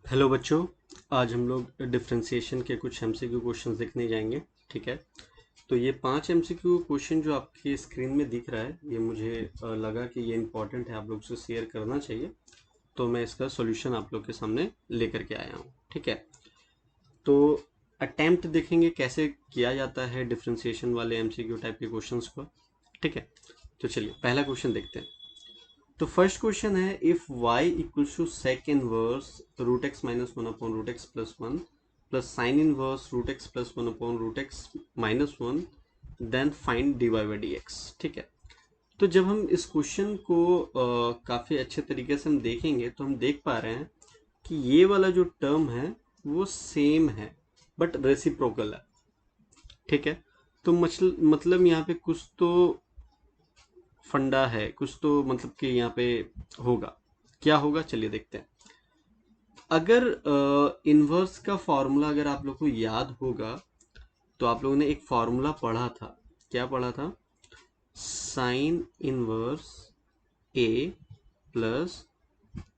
Hello बच्चों। आज हम लोग डिफरेंशिएशन के कुछ एमसीक्यू क्वेश्चंस देखने जाएंगे। ठीक है। तो ये 5 एमसीक्यू क्वेश्चन जो आपकी स्क्रीन में दिख रहा है, ये मुझे लगा कि ये इम्पोर्टेंट है, आप लोग से शेयर करना चाहिए, तो मैं इसका सॉल्यूशन आप लोग के सामने लेकर के आया हूँ। ठीक है। तो अटेम्प्ट देखेंगे कैसे किया जाता है डिफरेंशिएशन वाले एमसीक्यू टाइप के क्वेश्चंस को। ठीक है। तो चलिए पहला क्वेश्चन देखते हैं। तो फर्स्ट क्वेश्चन है, if y equals to sec inverse root x minus one upon root x plus one plus sine inverse root x plus one upon root x minus one, then find d y by d x. ठीक है। तो जब हम इस question को काफ़ी अच्छे तरीके से हम देखेंगे तो हम देख पा रहे हैं कि ये वाला जो टर्म है वो सेम है बट रेसिप्रोकल है। ठीक है। तो मतलब यहाँ पे कुछ तो फंडा है, कुछ तो मतलब कि यहाँ पे होगा। क्या होगा चलिए देखते हैं। अगर इनवर्स का फॉर्मूला अगर आप लोग को याद होगा तो आप लोगों ने एक फॉर्मूला पढ़ा था। क्या पढ़ा था? Sine inverse a plus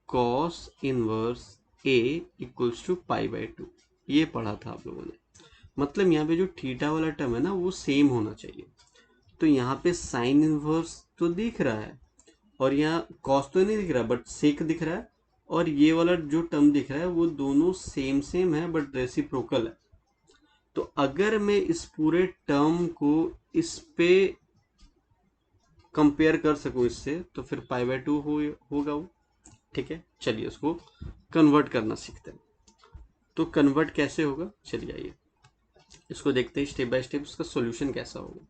cos inverse a equals to pi by two. ये पढ़ा था आप लोगों ने। मतलब यहाँ पे जो थीटा वाला टर्म है ना वो सेम होना चाहिए। तो यहाँ पे साइन इनवर्स तो दिख रहा है और यहाँ कॉस तो नहीं दिख रहा बट सेक दिख रहा है, और ये वाला जो टर्म दिख रहा है वो दोनों सेम सेम है बट रेसिप्रोकल है। तो अगर मैं इस पूरे टर्म को इस पे कंपेयर कर सकूं इससे, तो फिर पाई बाय टू होगा वो। ठीक है। चलिए उसको कन्वर्ट करना सीखते हैं। तो कन्वर्ट कैसे होगा चलिए आइए इसको देखते हैं स्टेप बाय स्टेप, उसका सोल्यूशन कैसा होगा।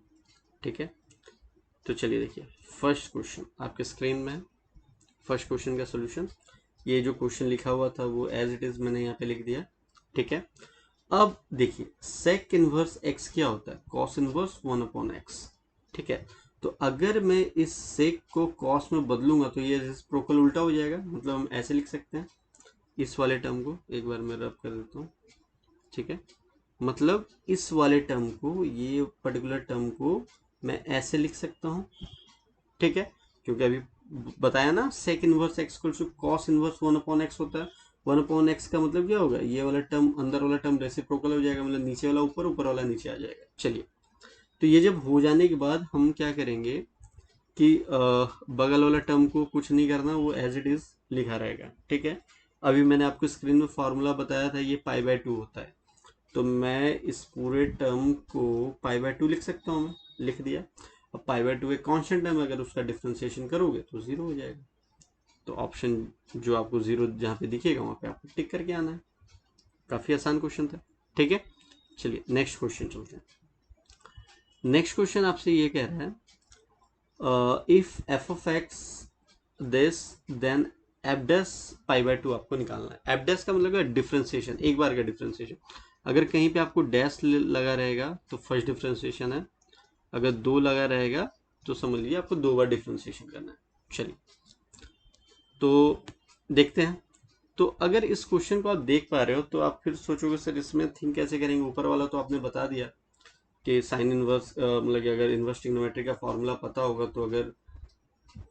ठीक है। तो चलिए देखिए, फर्स्ट क्वेश्चन आपके स्क्रीन में है। फर्स्ट क्वेश्चन का सोल्यूशन, ये जो क्वेश्चन लिखा हुआ था वो एज इट इज मैंने यहाँ पे लिख दिया। ठीक है। अब देखिए सेक इनवर्स एक्स क्या होता है? Cos inverse one upon x. ठीक है। तो अगर मैं इस सेक को कॉस में बदलूंगा तो ये रेसिप्रोकल उल्टा हो जाएगा। मतलब हम ऐसे लिख सकते हैं, इस वाले टर्म को एक बार मैं रब कर देता हूँ। ठीक है। मतलब इस वाले टर्म को, ये पर्टिकुलर टर्म को मैं ऐसे लिख सकता हूँ। ठीक है। क्योंकि अभी बताया ना sec inverse x equals to cos inverse one upon x होता है। वन अपॉन एक्स का मतलब क्या होगा? ये वाला टर्म, अंदर वाला टर्म रेसिप्रोकल हो जाएगा, मतलब नीचे वाला ऊपर, ऊपर वाला नीचे आ जाएगा। चलिए, तो ये जब हो जाने के बाद हम क्या करेंगे कि बगल वाला टर्म को कुछ नहीं करना, वो एज इट इज लिखा रहेगा। ठीक है। अभी मैंने आपको स्क्रीन में फॉर्मूला बताया था, ये पाई बाय टू होता है। तो मैं इस पूरे टर्म को पाई बाय टू लिख सकता हूँ, मैं लिख दिया। अब पाई बाय टू एक कांस्टेंट टर्म है, अगर उसका डिफ्रेंसिएशन करोगे तो जीरो हो जाएगा। तो ऑप्शन जो आपको जीरो जहाँ पे दिखेगा वहाँ पे आपको टिक करके आना है। काफ़ी आसान क्वेश्चन था। ठीक है। चलिए नेक्स्ट क्वेश्चन चलते हैं। नेक्स्ट क्वेश्चन आपसे ये कह रहा है, if f of x this then f dash pi by two आपको निकालना है। एफ डैश का मतलब है डिफ्रेंसिएशन, एक बार का डिफ्रेंसिएशन। अगर कहीं पे आपको डैश लगा रहेगा तो फर्स्ट डिफ्रेंसिएशन है, अगर दो लगा रहेगा तो समझ लीजिए आपको दो बार डिफ्रेंसिएशन करना है। चलिए तो देखते हैं। तो अगर इस क्वेश्चन को आप देख पा रहे हो तो आप फिर सोचोगे सर इसमें थिंक कैसे करेंगे। ऊपर वाला तो आपने बता दिया कि साइन इनवर्स, मतलब कि अगर इनवर्स ट्रिग्नोमेट्री का फॉर्मूला पता होगा तो अगर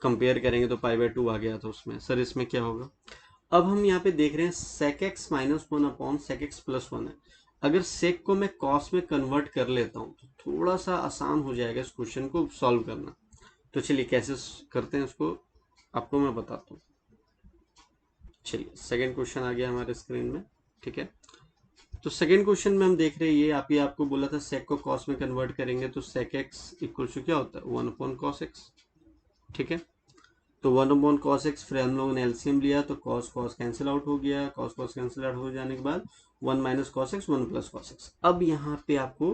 कंपेयर करेंगे तो पाई बाय टू आ गया था उसमें। सर इसमें क्या होगा? अब हम यहाँ पे देख रहे हैं sec x minus one upon sec x plus one है। अगर सेक को मैं कॉस में कन्वर्ट कर लेता हूँ तो थोड़ा सा आसान हो जाएगा इस क्वेश्चन को सॉल्व करना। तो चलिए कैसे करते हैं उसको आपको मैं बताता हूँ। चलिए सेकंड क्वेश्चन आ गया हमारे स्क्रीन में। ठीक है। तो सेकंड क्वेश्चन में हम देख रहे हैं, ये आपको बोला था सेक को कॉस में कन्वर्ट करेंगे तो सेक एक्स इक्वल टू क्या होता है? One upon cos x. ठीक है। तो वन अपॉन कॉस एक्स, फिर हम लोगों ने एलसीएम लिया तो कॉस कॉस कैंसिल आउट हो गया। कॉस कॉस कैंसिल आउट हो जाने के बाद one minus cos x, one plus cos x. अब यहाँ पे आपको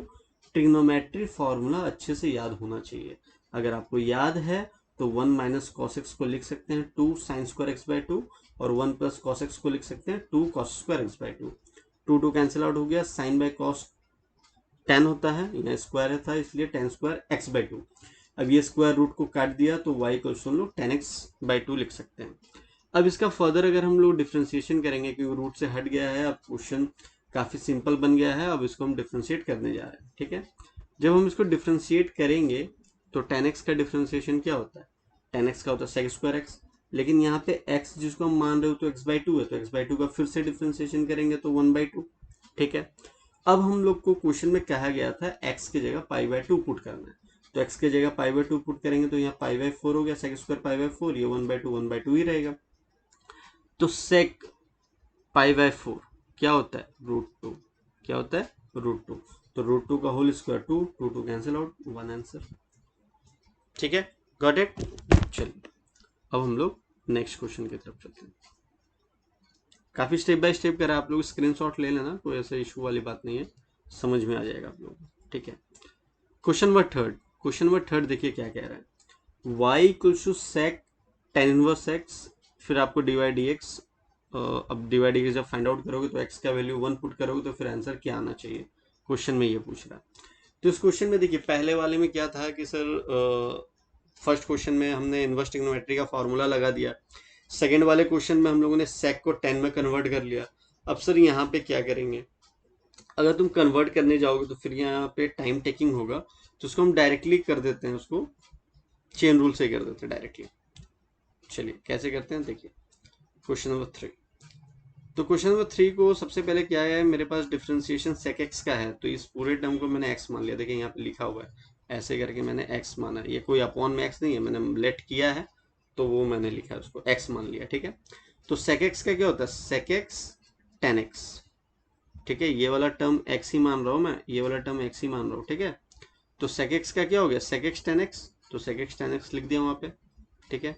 ट्रिग्नोमेट्री फॉर्मूला अच्छे से याद होना चाहिए। अगर आपको याद है तो वन माइनस कॉस एक्स को लिख सकते हैं two sine square x by two, और वन प्लस कॉस एक्स को लिख सकते हैं two cos square x by two. Two two cancel out हो गया, साइन बाय कॉस टेन होता है, यहाँ स्क्वायर था इसलिए ten square x by to. अब ये स्क्वायर रूट को काट दिया तो y को हम लोग टेन एक्स बाई टू लिख सकते हैं। अब इसका फर्दर अगर हम लोग डिफ्रेंसिएशन करेंगे क्योंकि रूट से हट गया है, अब क्वेश्चन काफ़ी सिंपल बन गया है। अब इसको हम डिफ्रेंशिएट करने जा रहे हैं। ठीक है। जब हम इसको डिफ्रेंशिएट करेंगे तो टेन एक्स का डिफ्रेंशिएशन क्या होता है? टेन एक्स का होता है सेक स्क्वायर एक्स। लेकिन यहाँ पे x जिसको हम मान रहे हो तो x/2 है, तो x/2 का फिर से डिफ्रेंसिएशन करेंगे तो 1/2। ठीक है, अब हम लोग को क्वेश्चन में कहा गया था x की जगह π/2 पुट करना है, तो x की जगह π/2 पुट करेंगे तो यहाँ π/4 हो गया, sec स्क्वायर π/4, ये 1/2 ही रहेगा। तो sec π/4 क्या होता है, √2। क्या होता है, √2। तो √2 का whole square 2, 2 cancel out, 1 answer. ठीक है, गॉट इट। चलिए अब हम लोग नेक्स्ट क्वेश्चन की तरफ चलते हैं। काफी स्टेप बाय स्टेप करा, आप लोग स्क्रीनशॉट ले लेना, कोई ऐसा इशू वाली बात नहीं है, समझ में आ जाएगा आप लोगों को। ठीक है, question number third. Question number third देखिए क्या कह रहा है, y equals to sec tan inverse x, फिर आपको डिवाइड dx। अब डिवाइड dx जब फाइंड आउट करोगे तो x का वैल्यू 1 पुट करोगे तो फिर आंसर क्या आना चाहिए, क्वेश्चन में ये पूछ रहा है। तो इस क्वेश्चन में देखिए पहले वाले में क्या था कि सर फर्स्ट क्वेश्चन में हमने इनवर्स ट्रिग्नोमेट्री का फॉर्मूला लगा दिया, सेकंड वाले क्वेश्चन में हम लोगों ने सेक को 10 में कन्वर्ट कर लिया। अब सर यहाँ पे क्या करेंगे, अगर तुम कन्वर्ट करने जाओगे तो फिर यहाँ पे टाइम टेकिंग होगा, तो उसको हम डायरेक्टली कर देते हैं, उसको चेन रूल से कर देते हैं डायरेक्टली। चलिए कैसे करते हैं देखिए, क्वेश्चन नंबर 3। तो क्वेश्चन नंबर 3 को सबसे पहले क्या है, मेरे पास डिफरेंशिएशन सेक एक्स का है, तो इस पूरे टर्म को मैंने एक्स मान लिया। देखिए यहाँ पे लिखा हुआ है, ऐसे करके मैंने एक्स माना, ये कोई अपॉन में एक्स नहीं है, मैंने लेट किया है तो वो मैंने लिखा है, उसको एक्स मान लिया। ठीक है, तो सेक एक्स का क्या होता है, सेक एक्स tan x। ठीक है, ये वाला टर्म x ही मान रहा हूँ मैं, ये वाला टर्म x ही मान रहा हूँ। ठीक है, तो sec x का क्या हो गया, sec x tan x, तो sec x tan x लिख दिया वहां पे। ठीक है,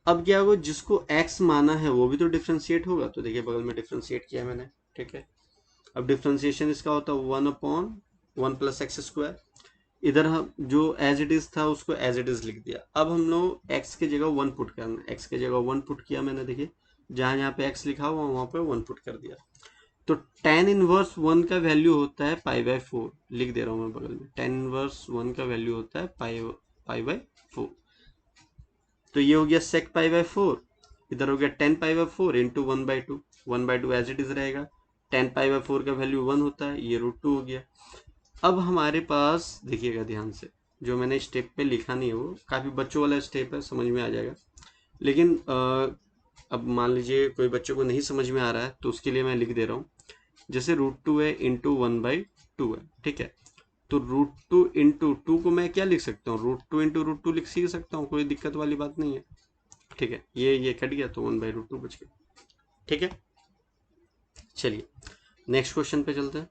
अब क्या होगा, जिसको x माना है वो भी तो डिफ्रेंशिएट होगा, तो देखिए बगल में डिफ्रेंशिएट किया मैंने। ठीक है, अब डिफ्रेंशिएशन इसका होता है 1/1 + x²। इधर हम जो एज इट इज था उसको एज इट इज लिख दिया। अब हम लोग x की जगह 1 पुट करना, x की जगह 1 पुट किया मैंने, देखिए जहां जहां पे x लिखा हुआ वहां पे 1 पुट कर दिया। तो tan इनवर्स 1 का वैल्यू होता है π/4, लिख दे रहा हूं मैं बगल में, tan इनवर्स 1 का वैल्यू होता है π/4। तो ये हो गया sec π/4, इधर हो गया tan π/4 into 1/2, 1/2 as it is रहेगा। tan π/4 का वैल्यू 1 होता है, ये √2 हो गया। अब हमारे पास देखिएगा ध्यान से, जो मैंने स्टेप पे लिखा नहीं है वो काफी बच्चों वाला स्टेप है, समझ में आ जाएगा। लेकिन अब मान लीजिए कोई बच्चों को नहीं समझ में आ रहा है तो उसके लिए मैं लिख दे रहा हूँ, जैसे √2 है इंटू 1/2 है। ठीक है, तो √2 इंटू 2 को मैं क्या लिख सकता हूँ, √2 इंटू √2 लिख सी सकता हूँ, कोई दिक्कत वाली बात नहीं है। ठीक है, ये कट गया तो 1/√2 बच गया। ठीक है, चलिए नेक्स्ट क्वेश्चन पे चलते हैं।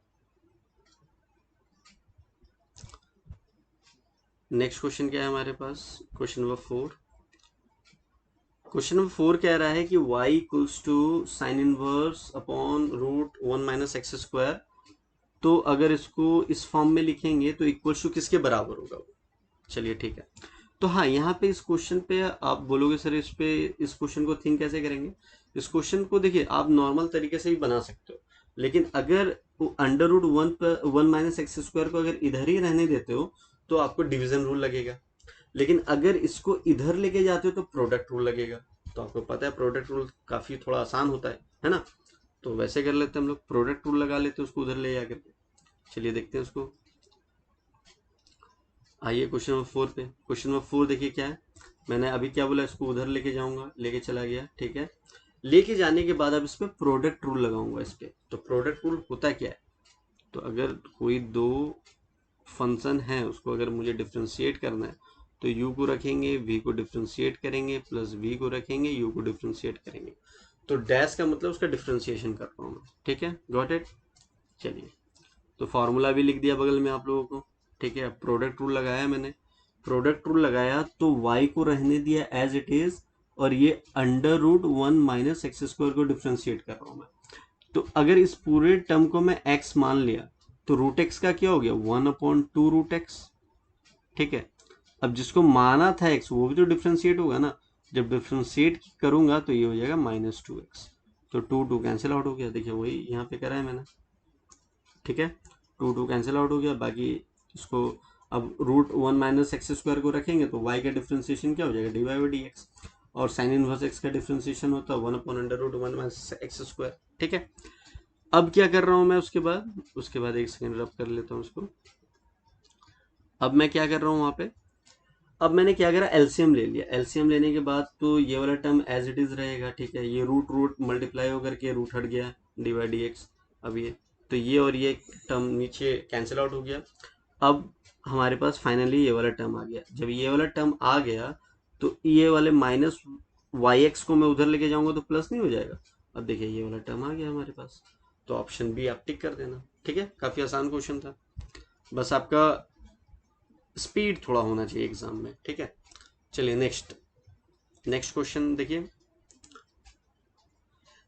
नेक्स्ट क्वेश्चन क्या है हमारे पास, क्वेश्चन नंबर 4। क्वेश्चन नंबर 4 कह रहा है कि y equals to sine inverse upon √1 - x²। तो अगर इसको इस फॉर्म में लिखेंगे तो इक्वल्स टू किसके बराबर होगा वो। चलिए ठीक है, तो हाँ यहाँ पे इस क्वेश्चन पे आप बोलोगे सर इस पे इस क्वेश्चन को थिंक कैसे करेंगे। इस क्वेश्चन को देखिए आप नॉर्मल तरीके से ही बना सकते हो, लेकिन अगर √1 - x² को अगर इधर ही रहने देते हो तो आपको डिवीजन रूल लगेगा, लेकिन अगर इसको इधर लेके जाते हो तो प्रोडक्ट रूल लगेगा। तो आपको पता है प्रोडक्ट रूल काफी थोड़ा आसान होता है ना। तो वैसे कर लेते हैं हम लोग, प्रोडक्ट रूल लगा लेते हैं उसको उधर ले जाकर के। चलिए देखते हैं उसको। आइए क्वेश्चन नंबर 4 पे। क्वेश्चन नंबर 4 देखिए क्या है, मैंने अभी क्या बोला, इसको उधर लेके जाऊंगा, लेके चला गया। ठीक है, लेके जाने के बाद अब इस पे प्रोडक्ट रूल लगाऊंगा इस पे। तो प्रोडक्ट रूल होता क्या है, तो अगर कोई दो फंक्शन है उसको अगर मुझे डिफ्रेंशिएट करना है तो u को रखेंगे, v को डिफ्रेंशिएट करेंगे, प्लस v को रखेंगे, u को डिफ्रेंशिएट करेंगे। तो डैश का मतलब उसका डिफ्रेंशिएशन कर रहा हूँ मैं। ठीक है, गॉट इट। चलिए, तो फॉर्मूला भी लिख दिया बगल में आप लोगों को। ठीक है, अब प्रोडक्ट रूल लगाया मैंने, प्रोडक्ट रूल लगाया तो y को रहने दिया एज इट इज, और ये √1 - x² को डिफ्रेंशिएट कर रहा हूँ मैं। तो अगर इस पूरे टर्म को मैं x मान लिया तो √x का क्या हो गया, 1/2√x। ठीक है, अब जिसको माना था x वो भी तो डिफ्रेंशिएट होगा ना, जब डिफ्रेंशिएट करूंगा तो ये हो जाएगा -2x। तो 2 कैंसिल आउट हो गया, देखिए वही यहाँ पे करा है मैंने। ठीक है, 2 कैंसिल आउट हो गया, बाकी इसको अब √1 - x² को रखेंगे तो y का डिफ्रेंशिएशन क्या हो जाएगा, dy/dx, और साइन इनवर्स x का डिफ्रेंशिएशन होता है 1/√1 - x²। ठीक है, अब क्या कर रहा हूं मैं, उसके बाद एक सेकंड रब कर लेता हूं उसको। अब मैं क्या कर रहा हूं वहां पे, अब मैंने क्या करा, एलसीएम ले लिया। एलसीएम लेने के बाद तो ये वाला टर्म एज इट इज रहेगा, ठीक है। ये रूट रूट मल्टीप्लाई होकर के रूट हट गया, डी बाई डी एक्स। अब ये तो ये और ये टर्म नीचे कैंसिल आउट हो गया। अब हमारे पास फाइनली ये वाला टर्म आ गया। जब ये वाला टर्म आ गया तो ये वाले माइनस वाई एक्स को मैं उधर लेके जाऊंगा तो प्लस नहीं हो जाएगा। अब देखिए ये वाला टर्म आ गया हमारे पास, तो ऑप्शन बी आप टिक कर देना, ठीक है। काफी आसान क्वेश्चन था, बस आपका स्पीड थोड़ा होना चाहिए एग्जाम में, ठीक है। चलिए नेक्स्ट नेक्स्ट क्वेश्चन देखिए।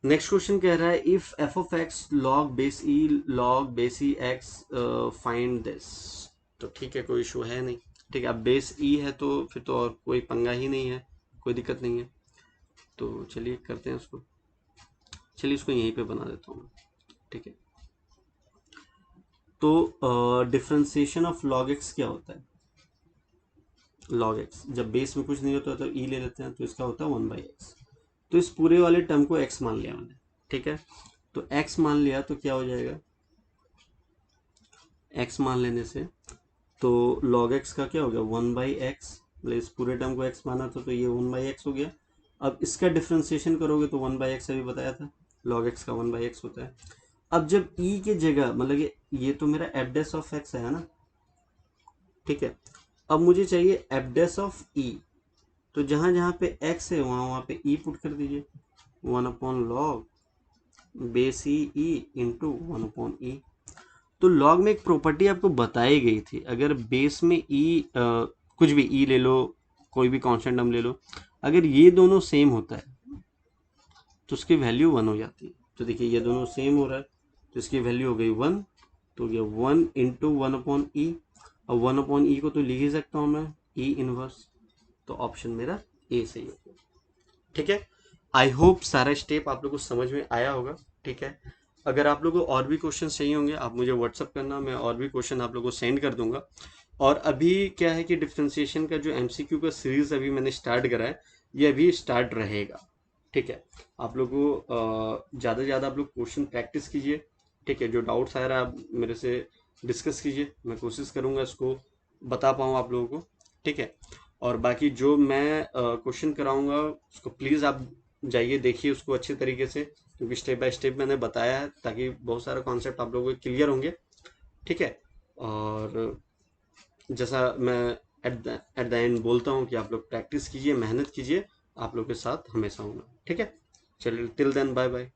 नेक्स्ट क्वेश्चन कह रहा है if f of x log base E x find this. तो ठीक है, कोई इशू है नहीं, ठीक है। अब बेस ई है तो फिर तो और कोई पंगा ही नहीं है, कोई दिक्कत नहीं है। तो चलिए करते हैं उसको, चलिए इसको यहीं पे बना देता हूँ, ठीक है। तो डिफ्रेंसिएशन ऑफ लॉग एक्स क्या होता है? लॉग एक्स जब बेस में कुछ नहीं होता तो ई ले लेते हैं, तो इसका होता है 1/x। तो इस पूरे वाले टर्म को x मान लिया मैंने, ठीक है। तो x मान लिया तो क्या हो जाएगा, x मान लेने से तो log x का क्या हो गया 1/x। मतलब इस पूरे टर्म को x माना था तो ये 1/x हो गया। अब इसका डिफ्रेंसिएशन करोगे तो 1/x अभी बताया था, log x का 1/x होता है। अब जब e के जगह मतलब ये तो मेरा एफ डैश ऑफ x है ना, ठीक है। अब मुझे चाहिए एफ डैश ऑफ e, तो जहां जहां पे x है वहां वहां पे e पुट कर दीजिए, 1/log base E into 1/e। तो लॉग में एक प्रॉपर्टी आपको बताई गई थी, अगर बेस में कुछ भी ई ले लो, कोई भी कांस्टेंट नंबर ले लो, अगर ये दोनों सेम होता है तो उसकी वैल्यू 1 हो जाती है। तो देखिए ये दोनों सेम हो रहा है तो इसकी वैल्यू हो गई 1, तो ये 1 इंटू 1/e। अब 1/e को तो लिख ही सकता हूँ मैं ई इनवर्स, तो ऑप्शन मेरा ए सही होगा, ठीक है। आई होप सारा स्टेप आप लोगों को समझ में आया होगा, ठीक है। अगर आप लोगों को और भी क्वेश्चन चाहिए होंगे आप मुझे व्हाट्सअप करना, मैं और भी क्वेश्चन आप लोगों को सेंड कर दूंगा। और अभी क्या है कि डिफ्रेंसिएशन का जो एमसीक्यू का सीरीज अभी मैंने स्टार्ट करा है, ये अभी स्टार्ट रहेगा, ठीक है। आप लोगों को ज़्यादा से ज़्यादा आप लोग क्वेश्चन प्रैक्टिस कीजिए, ठीक है। जो डाउट्स आ रहा है आप मेरे से डिस्कस कीजिए, मैं कोशिश करूँगा इसको बता पाऊँ आप लोगों को, ठीक है। और बाकी जो मैं क्वेश्चन कराऊंगा उसको प्लीज़ आप जाइए देखिए उसको अच्छे तरीके से, क्योंकि स्टेप बाय स्टेप मैंने बताया है ताकि बहुत सारा कॉन्सेप्ट आप लोगों को क्लियर होंगे, ठीक है। और जैसा मैं एट द एंड बोलता हूँ कि आप लोग प्रैक्टिस कीजिए, मेहनत कीजिए, आप लोग के साथ हमेशा हूँ मैं, ठीक है। चलिए टिल देन बाय बाय।